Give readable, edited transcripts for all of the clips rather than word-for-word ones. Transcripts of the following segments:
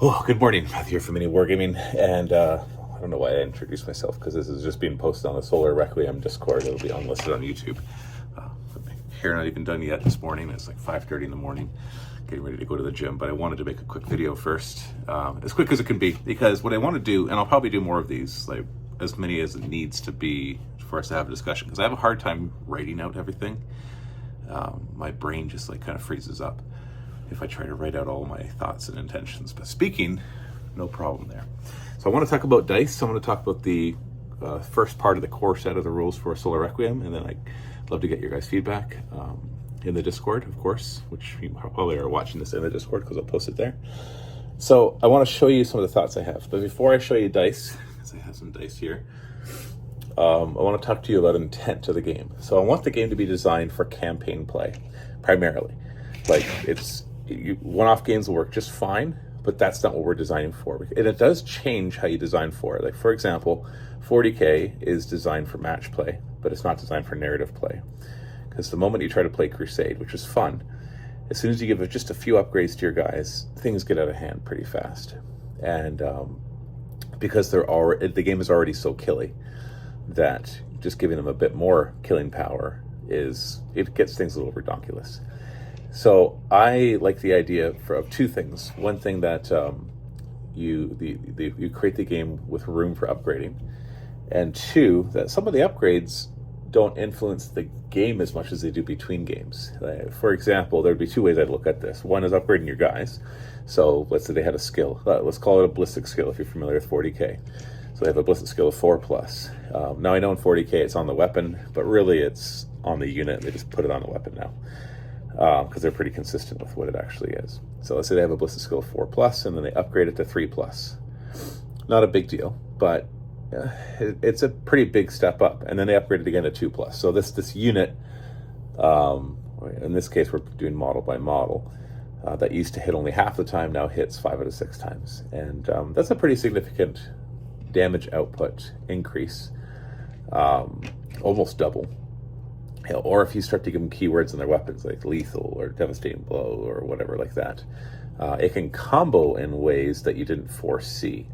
Oh, good morning. Matthew here from Mini Wargaming, and I don't know why I introduced myself because this is just being posted on the Solar Requiem Discord. It'll be unlisted on YouTube. Hair not even done yet this morning. It's like 5:30 in the morning, getting ready to go to the gym. But I wanted to make a quick video first, as quick as it can be, because what I want to do, and I'll probably do more of these, like as many as it needs to be for us to have a discussion, because I have a hard time writing out everything. My brain just like kind of freezes up if I try to write out all my thoughts and intentions. But speaking, no problem there. So I want to talk about dice. I want to talk about the first part of the core set of the rules for Solar Requiem, and then I'd love to get your guys' feedback in the Discord, of course, which you probably are watching this in the Discord because I'll post it there. So I want to show you some of the thoughts I have. But before I show you dice, because I have some dice here, I want to talk to you about intent of the game. So I want the game to be designed for campaign play, primarily. Like, one-off games will work just fine, but that's not what we're designing for. And it does change how you design for it. Like, for example, 40K is designed for match play, but it's not designed for narrative play. Because the moment you try to play Crusade, which is fun, as soon as you give it just a few upgrades to your guys, things get out of hand pretty fast. And because the game is already so killy, that just giving them a bit more killing power it gets things a little redonkulous. So I like the idea of two things. One thing that you create the game with room for upgrading, and two, that some of the upgrades don't influence the game as much as they do between games. For example, there'd be two ways I'd look at this. One is upgrading your guys. So let's say they had a skill. Let's call it a ballistic skill if you're familiar with 40K. So they have a ballistic skill of 4+. Now I know in 40K it's on the weapon, but really it's on the unit. They just put it on the weapon now, because they're pretty consistent with what it actually is. So let's say they have a ballistic skill of 4+, and then they upgrade it to 3+. Not a big deal, but it's a pretty big step up. And then they upgrade it again to 2+. So this unit, in this case we're doing model by model, that used to hit only half the time now hits 5 out of 6 times. And that's a pretty significant damage output increase, almost double. Or if you start to give them keywords in their weapons like lethal or devastating blow or whatever like that, it can combo in ways that you didn't foresee.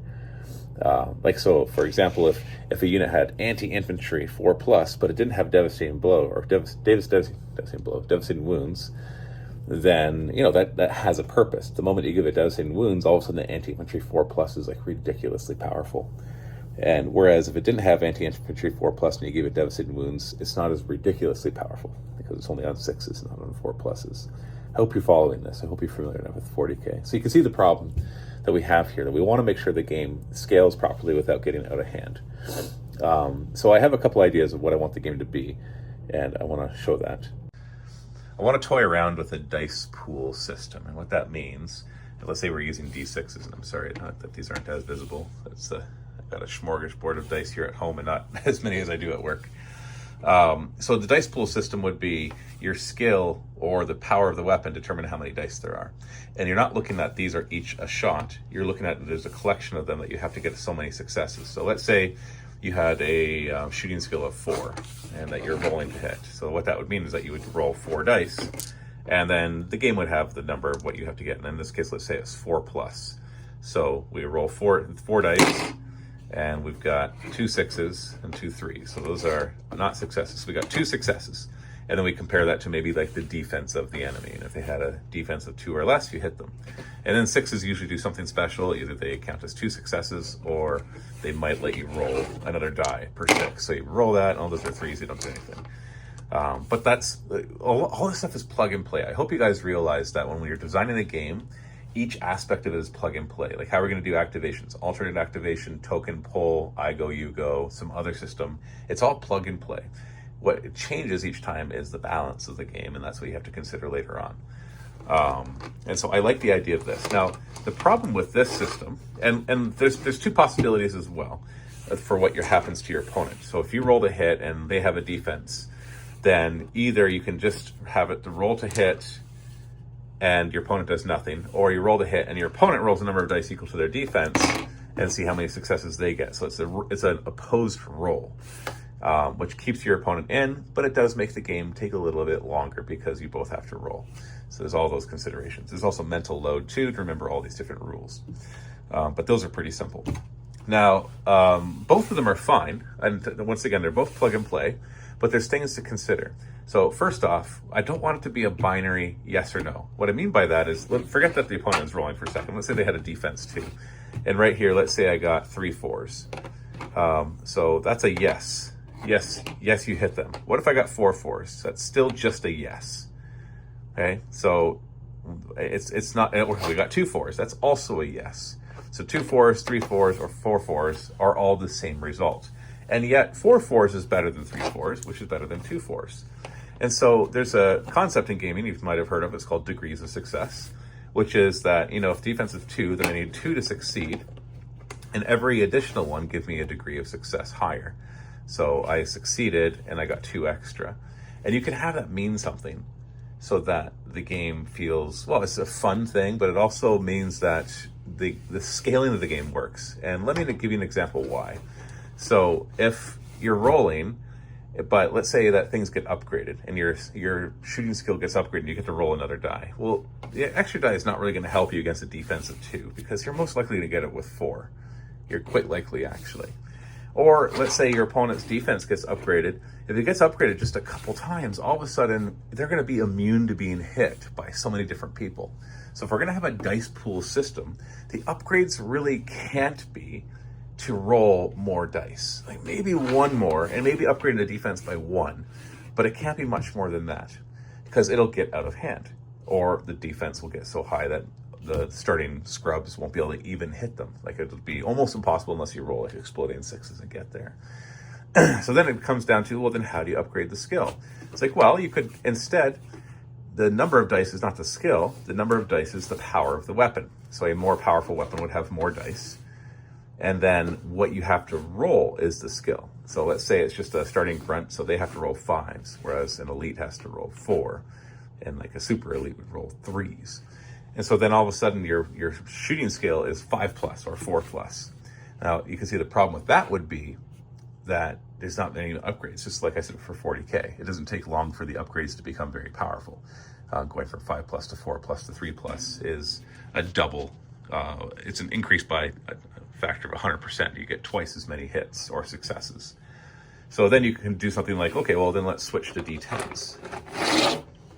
Like, so for example, if a unit had anti-infantry 4+, but it didn't have devastating blow or devastating wounds, then that has a purpose. The moment you give it devastating wounds, all of a sudden the anti-infantry 4+ is like ridiculously powerful. And whereas if it didn't have anti-infantry 4+, and you gave it devastating wounds, it's not as ridiculously powerful because it's only on 6s, not on 4+. I hope you're following this. I hope you're familiar enough with 40K. So you can see the problem that we have here, that we want to make sure the game scales properly without getting out of hand. So I have a couple ideas of what I want the game to be, and I want to show that. I want to toy around with a dice pool system, and what that means, let's say we're using D6s, and I'm sorry not that these aren't as visible. I've got a smorgasbord of dice here at home and not as many as I do at work. So the dice pool system would be your skill or the power of the weapon determine how many dice there are. And you're not looking at these are each a shot. You're looking at there's a collection of them that you have to get so many successes. So let's say you had a shooting skill of 4 and that you're rolling to hit. So what that would mean is that you would roll 4 dice, and then the game would have the number of what you have to get. And in this case, let's say it's 4+. So we roll four dice, and we've got 2 6s and 2 3s. So those are not successes. So we got 2 successes. And then we compare that to maybe like the defense of the enemy. And if they had a defense of 2 or less, you hit them. And then 6s usually do something special. Either they count as 2 successes, or they might let you roll another die per 6. So you roll that, and all those are 3s, you don't do anything. But that's, all this stuff is plug and play. I hope you guys realize that when you're designing a game, each aspect of it is plug and play. Like how we're going to do activations, alternate activation, token pull, I go, you go, some other system. It's all plug and play. What changes each time is the balance of the game, and that's what you have to consider later on. And so I like the idea of this. Now, the problem with this system, and there's 2 possibilities as well for what happens to your opponent. So if you roll to hit and they have a defense, then either you can just have it to roll to hit and your opponent does nothing, or you roll to hit and your opponent rolls a number of dice equal to their defense and see how many successes they get. So it's an opposed roll. which keeps your opponent in, but it does make the game take a little bit longer because you both have to roll. So there's all those considerations. There's also mental load too, to remember all these different rules. But those are pretty simple. Now, both of them are fine. And once again, they're both plug and play, but there's things to consider. So first off, I don't want it to be a binary yes or no. What I mean by that is, forget that the opponent is rolling for a second. Let's say they had a defense 2. And right here, let's say I got 3 4s. So that's a yes. Yes, you hit them. What if I got 4 4s? That's still just a yes. Okay, so it's not, we got 2 4s. That's also a yes. So 2 4s, 3 4s, or 4 4s are all the same result. And yet 4 4s is better than 3 4s, which is better than 2 4s. And so there's a concept in gaming you might have heard of. It's called degrees of success, which is that, if defense is 2, then I need 2 to succeed. And every additional one gives me a degree of success higher. So I succeeded and I got 2 extra. And you can have that mean something so that the game feels, well, it's a fun thing, but it also means that the scaling of the game works. And let me give you an example why. So if you're rolling, but let's say that things get upgraded and your shooting skill gets upgraded and you get to roll another die. Well, the extra die is not really going to help you against a defense of 2 because you're most likely to get it with 4. You're quite likely, actually. Or let's say your opponent's defense gets upgraded. If it gets upgraded just a couple times, all of a sudden, they're going to be immune to being hit by so many different people. So if we're going to have a dice pool system, the upgrades really can't be to roll more dice. Like maybe 1 more, and maybe upgrading the defense by 1. But it can't be much more than that, because it'll get out of hand. Or the defense will get so high that the starting scrubs won't be able to even hit them. Like it'll be almost impossible unless you roll like exploding 6s and get there. So then it comes down to, well, then how do you upgrade the skill? It's like, well, you could instead, the number of dice is not the skill, the number of dice is the power of the weapon. So a more powerful weapon would have more dice. And then what you have to roll is the skill. So let's say it's just a starting grunt, so they have to roll 5s, whereas an elite has to roll 4, and like a super elite would roll 3s. And so then all of a sudden your shooting skill is 5+ or 4+. Now you can see the problem with that would be that there's not any upgrades. Just like I said, for 40K, it doesn't take long for the upgrades to become very powerful. Going from 5+ to 4+ to 3+ is a double. It's an increase by a factor of 100%. You get twice as many hits or successes. So then you can do something like, okay, well then let's switch to D10s.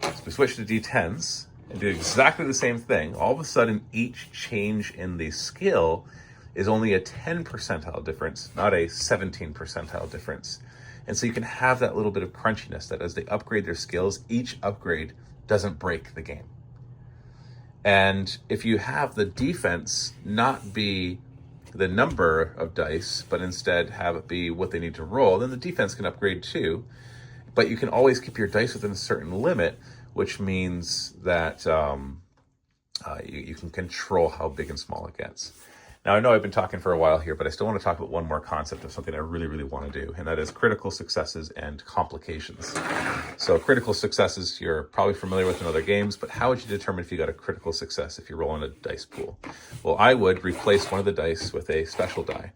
So we switch to D10s and do exactly the same thing. All of a sudden, each change in the skill is only a 10 percentile difference, not a 17 percentile difference. And so you can have that little bit of crunchiness that as they upgrade their skills, each upgrade doesn't break the game. And if you have the defense not be the number of dice, but instead have it be what they need to roll, then the defense can upgrade too. But you can always keep your dice within a certain limit, which means that you can control how big and small it gets. Now, I know I've been talking for a while here, but I still want to talk about one more concept of something I really, really want to do, and that is critical successes and complications. So critical successes, you're probably familiar with in other games, but how would you determine if you got a critical success if you're rolling a dice pool? Well, I would replace one of the dice with a special die.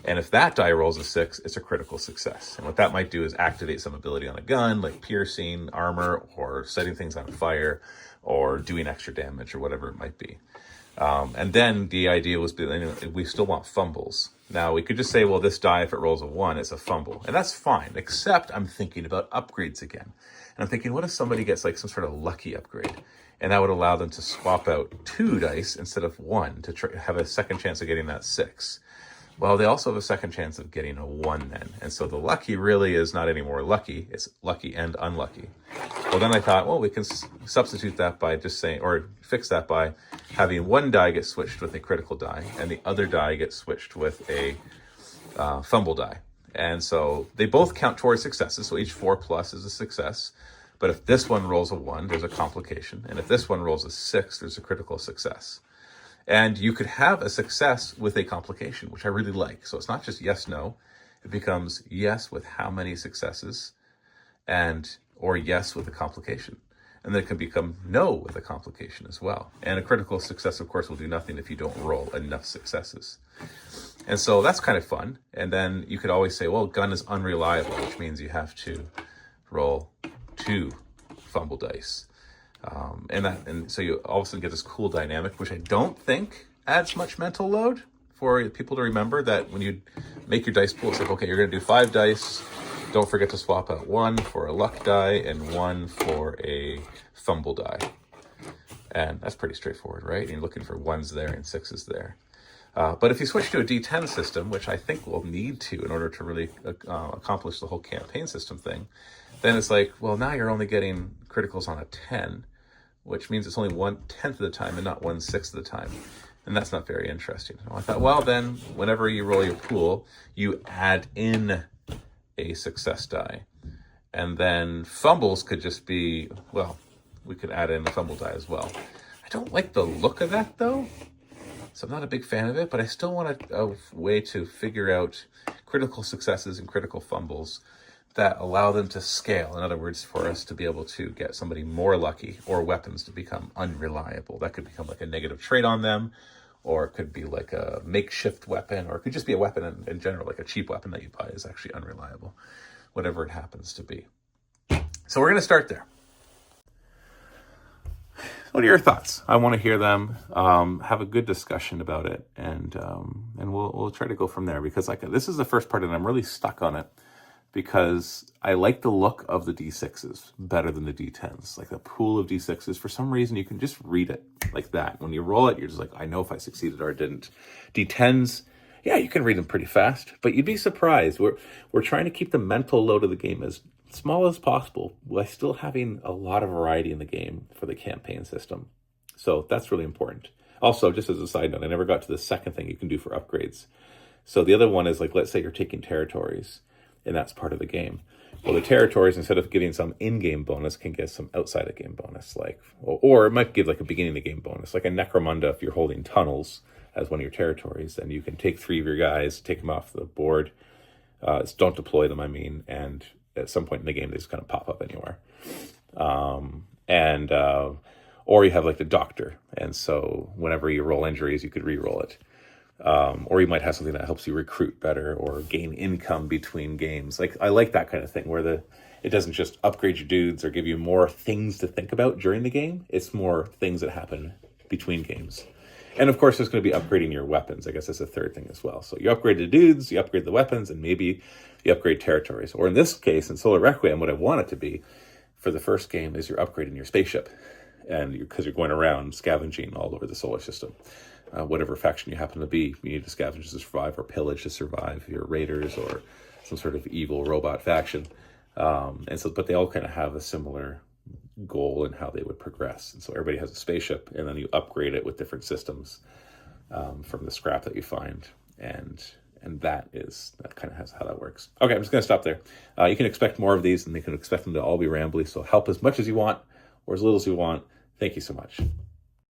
And if that die rolls a 6, it's a critical success. And what that might do is activate some ability on a gun, like piercing, armor, or setting things on fire, or doing extra damage, or whatever it might be. And then the idea was, we still want fumbles. Now, we could just say, well, this die, if it rolls a 1, it's a fumble. And that's fine, except I'm thinking about upgrades again. And I'm thinking, what if somebody gets like some sort of lucky upgrade? And that would allow them to swap out 2 dice instead of 1 to have a second chance of getting that 6. Well, they also have a second chance of getting a 1 then. And so the lucky really is not anymore lucky, it's lucky and unlucky. Well, then I thought, well, we can substitute that by just saying, or fix that by having 1 die get switched with a critical die, and the other die gets switched with a fumble die. And so they both count towards successes, so each 4+ is a success. But if this one rolls a 1, there's a complication. And if this one rolls a 6, there's a critical success. And you could have a success with a complication, which I really like. So it's not just yes, no. It becomes yes with how many successes, or yes with a complication. And then it can become no with a complication as well. And a critical success, of course, will do nothing if you don't roll enough successes. And so that's kind of fun. And then you could always say, well, gun is unreliable, which means you have to roll 2 fumble dice. And so you all of a sudden get this cool dynamic, which I don't think adds much mental load for people to remember, that when you make your dice pool, it's like, okay, you're going to do 5 dice. Don't forget to swap out 1 for a luck die and 1 for a fumble die. And that's pretty straightforward, right? And you're looking for 1s there and 6s there. But if you switch to a D10 system, which I think we'll need to in order to really accomplish the whole campaign system thing, then it's like, well, now you're only getting criticals on a 10, which means it's only 1/10 of the time and not 1/6 of the time. And that's not very interesting. So I thought, well, then whenever you roll your pool, you add in a success die. And then fumbles could just be, well, we could add in a fumble die as well. I don't like the look of that, though. So I'm not a big fan of it, but I still want a way to figure out critical successes and critical fumbles that allow them to scale. In other words, for us to be able to get somebody more lucky, or weapons to become unreliable. That could become like a negative trait on them, or it could be like a makeshift weapon, or it could just be a weapon in general, like a cheap weapon that you buy is actually unreliable, whatever it happens to be. So we're going to start there. What are your thoughts? I want to hear them. Have a good discussion about it, and we'll try to go from there, because this is the first part, and I'm really stuck on it because I like the look of the D6s better than the D10s. Like the pool of D6s, for some reason you can just read it like that. When you roll it, you're just like, I know if I succeeded or didn't. D10s, yeah, you can read them pretty fast, but you'd be surprised. We're trying to keep the mental load of the game as small as possible while still having a lot of variety in the game for the campaign system. So that's really important. Also, just as a side note, I never got to the second thing you can do for upgrades. So the other one is, like, let's say you're taking territories, and that's part of the game. Well, the territories, instead of getting some in-game bonus, can get some outside-of-game bonus, like, or it might give like a beginning-of-game bonus, like a Necromunda. If you're holding tunnels as one of your territories, then you can take 3 of your guys, take them off the board. Don't deploy them, I mean, and at some point in the game, they just kind of pop up anywhere. Or you have like the doctor, and so whenever you roll injuries, you could re-roll it. Or you might have something that helps you recruit better or gain income between games. Like, I like that kind of thing where it doesn't just upgrade your dudes or give you more things to think about during the game. It's more things that happen between games. And of course, there's going to be upgrading your weapons. I guess that's a third thing as well. So you upgrade the dudes, you upgrade the weapons, and maybe you upgrade territories. Or in this case, in Solar Requiem, what I want it to be for the first game is you're upgrading your spaceship, and because you're going around scavenging all over the solar system. Whatever faction you happen to be, you need to scavenge to survive or pillage to survive. You're raiders or some sort of evil robot faction. But they all kind of have a similar goal in how they would progress. And so everybody has a spaceship, and then you upgrade it with different systems from the scrap that you find. And that kind of has how that works. Okay, I'm just going to stop there. You can expect more of these, and you can expect them to all be rambly. So help as much as you want or as little as you want. Thank you so much.